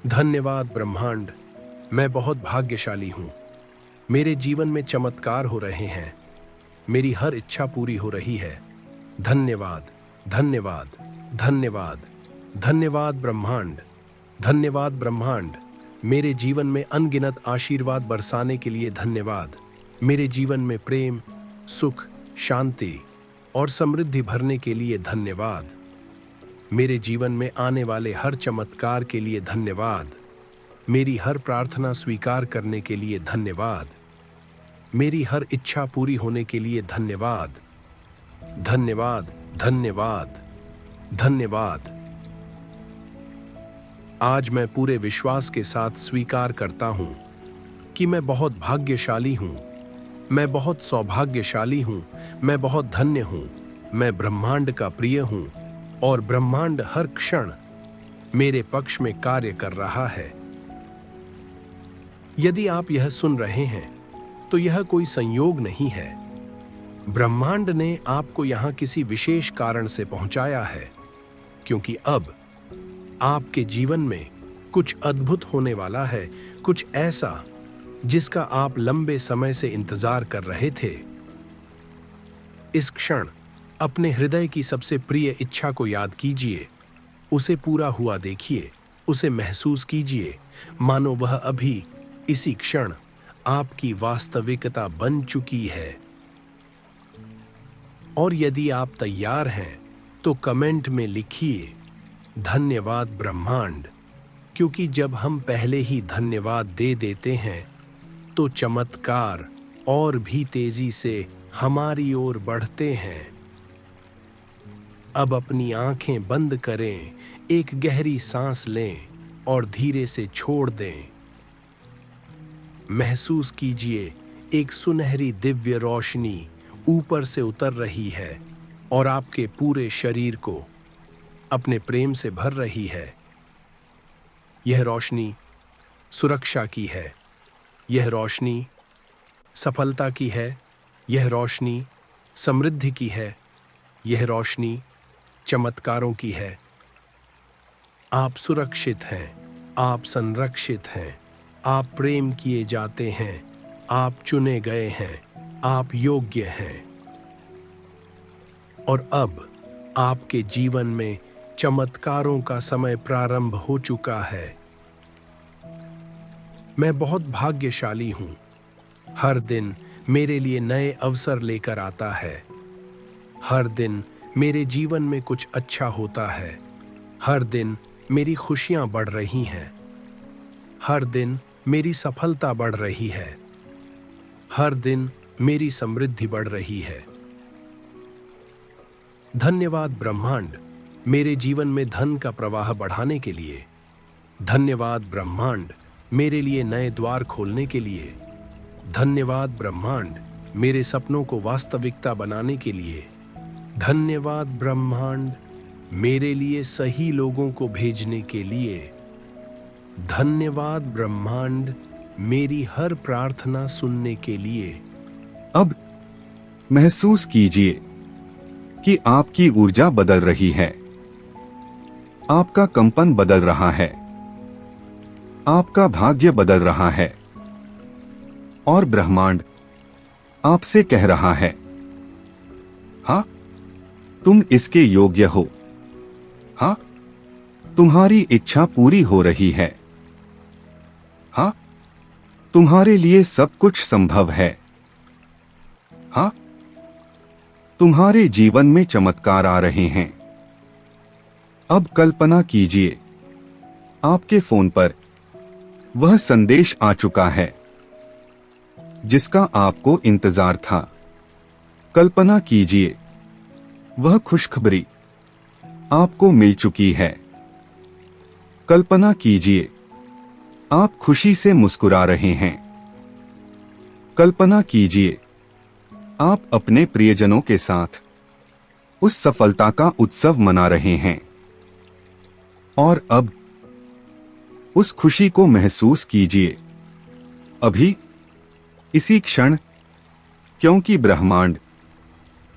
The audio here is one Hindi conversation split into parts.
धन्यवाद ब्रह्मांड। मैं बहुत भाग्यशाली हूँ। मेरे जीवन में चमत्कार हो रहे हैं। मेरी हर इच्छा पूरी हो रही है। धन्यवाद, धन्यवाद, धन्यवाद, धन्यवाद ब्रह्मांड। धन्यवाद ब्रह्मांड। मेरे जीवन में अनगिनत आशीर्वाद बरसाने के लिए धन्यवाद। मेरे जीवन में प्रेम, सुख, शांति और समृद्धि भरने के लिए धन्यवाद। मेरे जीवन में आने वाले हर चमत्कार के लिए धन्यवाद। मेरी हर प्रार्थना स्वीकार करने के लिए धन्यवाद। मेरी हर इच्छा पूरी होने के लिए धन्यवाद। धन्यवाद, धन्यवाद, धन्यवाद। आज मैं पूरे विश्वास के साथ स्वीकार करता हूं कि मैं बहुत भाग्यशाली हूं। मैं बहुत सौभाग्यशाली हूं। मैं बहुत धन्य हूं। मैं ब्रह्मांड का प्रिय हूं और ब्रह्मांड हर क्षण मेरे पक्ष में कार्य कर रहा है। यदि आप यह सुन रहे हैं तो यह कोई संयोग नहीं है। ब्रह्मांड ने आपको यहां किसी विशेष कारण से पहुंचाया है, क्योंकि अब आपके जीवन में कुछ अद्भुत होने वाला है, कुछ ऐसा जिसका आप लंबे समय से इंतजार कर रहे थे। इस क्षण अपने हृदय की सबसे प्रिय इच्छा को याद कीजिए, उसे पूरा हुआ देखिए, उसे महसूस कीजिए, मानो वह अभी इसी क्षण आपकी वास्तविकता बन चुकी है। और यदि आप तैयार हैं तो कमेंट में लिखिए धन्यवाद ब्रह्मांड, क्योंकि जब हम पहले ही धन्यवाद दे देते हैं तो चमत्कार और भी तेजी से हमारी ओर बढ़ते हैं। अब अपनी आंखें बंद करें, एक गहरी सांस लें और धीरे से छोड़ दें। महसूस कीजिए एक सुनहरी दिव्य रोशनी ऊपर से उतर रही है और आपके पूरे शरीर को अपने प्रेम से भर रही है। यह रोशनी सुरक्षा की है। यह रोशनी सफलता की है। यह रोशनी समृद्धि की है। यह रोशनी चमत्कारों की है। आप सुरक्षित हैं। आप संरक्षित हैं। आप प्रेम किए जाते हैं। आप चुने गए हैं। आप योग्य हैं। और अब आपके जीवन में चमत्कारों का समय प्रारंभ हो चुका है। मैं बहुत भाग्यशाली हूं। हर दिन मेरे लिए नए अवसर लेकर आता है। हर दिन मेरे जीवन में कुछ अच्छा होता है। हर दिन मेरी खुशियां बढ़ रही हैं। हर दिन मेरी सफलता बढ़ रही है। हर दिन मेरी समृद्धि बढ़ रही है। धन्यवाद ब्रह्मांड, मेरे जीवन में धन का प्रवाह बढ़ाने के लिए। धन्यवाद ब्रह्मांड, मेरे लिए नए द्वार खोलने के लिए। धन्यवाद ब्रह्मांड, मेरे सपनों को वास्तविकता बनाने के लिए। धन्यवाद ब्रह्मांड, मेरे लिए सही लोगों को भेजने के लिए। धन्यवाद ब्रह्मांड, मेरी हर प्रार्थना सुनने के लिए। अब महसूस कीजिए कि आपकी ऊर्जा बदल रही है। आपका कंपन बदल रहा है। आपका भाग्य बदल रहा है। और ब्रह्मांड आपसे कह रहा है, हाँ, तुम इसके योग्य हो। हाँ, तुम्हारी इच्छा पूरी हो रही है। हाँ, तुम्हारे लिए सब कुछ संभव है। हाँ, तुम्हारे जीवन में चमत्कार आ रहे हैं। अब कल्पना कीजिए, आपके फोन पर वह संदेश आ चुका है जिसका आपको इंतजार था। कल्पना कीजिए, वह खुशखबरी आपको मिल चुकी है। कल्पना कीजिए, आप खुशी से मुस्कुरा रहे हैं। कल्पना कीजिए, आप अपने प्रियजनों के साथ उस सफलता का उत्सव मना रहे हैं। और अब उस खुशी को महसूस कीजिए, अभी, इसी क्षण, क्योंकि ब्रह्मांड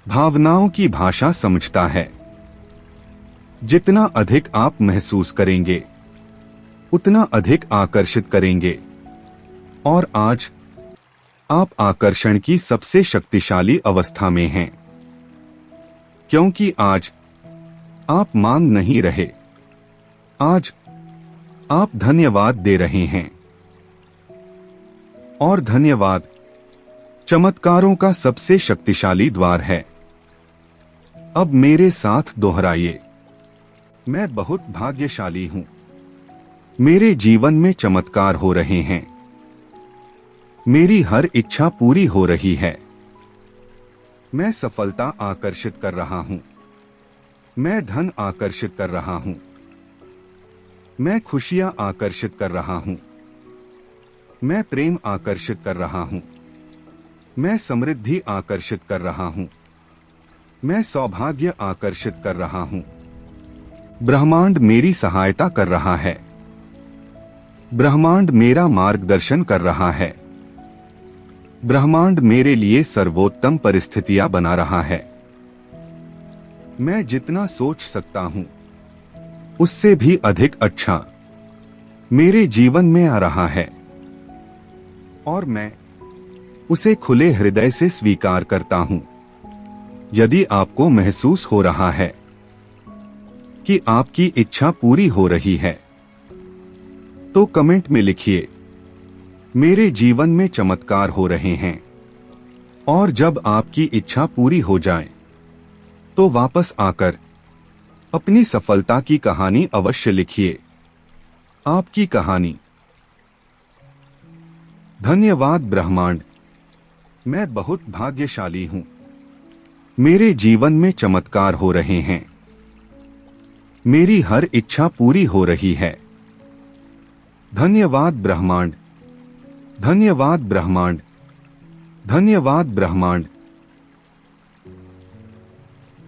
भावनाओं की भाषा समझता है। जितना अधिक आप महसूस करेंगे, उतना अधिक आकर्षित करेंगे। और आज आप आकर्षण की सबसे शक्तिशाली अवस्था में हैं, क्योंकि आज आप मांग नहीं रहे, आज आप धन्यवाद दे रहे हैं। और धन्यवाद चमत्कारों का सबसे शक्तिशाली द्वार है। अब मेरे साथ दोहराइए, मैं बहुत भाग्यशाली हूं। मेरे जीवन में चमत्कार हो रहे हैं। मेरी हर इच्छा पूरी हो रही है। मैं सफलता आकर्षित कर रहा हूं। मैं धन आकर्षित कर रहा हूं। मैं खुशियां आकर्षित कर रहा हूं। मैं प्रेम आकर्षित कर रहा हूं। मैं समृद्धि आकर्षित कर रहा हूं। मैं सौभाग्य आकर्षित कर रहा हूं। ब्रह्मांड मेरी सहायता कर रहा है। ब्रह्मांड मेरा मार्गदर्शन कर रहा है। ब्रह्मांड मेरे लिए सर्वोत्तम परिस्थितियां बना रहा है। मैं जितना सोच सकता हूं उससे भी अधिक अच्छा मेरे जीवन में आ रहा है, और मैं उसे खुले हृदय से स्वीकार करता हूं। यदि आपको महसूस हो रहा है कि आपकी इच्छा पूरी हो रही है, तो कमेंट में लिखिए, मेरे जीवन में चमत्कार हो रहे हैं। और जब आपकी इच्छा पूरी हो जाए तो वापस आकर अपनी सफलता की कहानी अवश्य लिखिए, आपकी कहानी। धन्यवाद ब्रह्मांड, मैं बहुत भाग्यशाली हूं। मेरे जीवन में चमत्कार हो रहे हैं। मेरी हर इच्छा पूरी हो रही है। धन्यवाद ब्रह्मांड, धन्यवाद ब्रह्मांड, धन्यवाद ब्रह्मांड।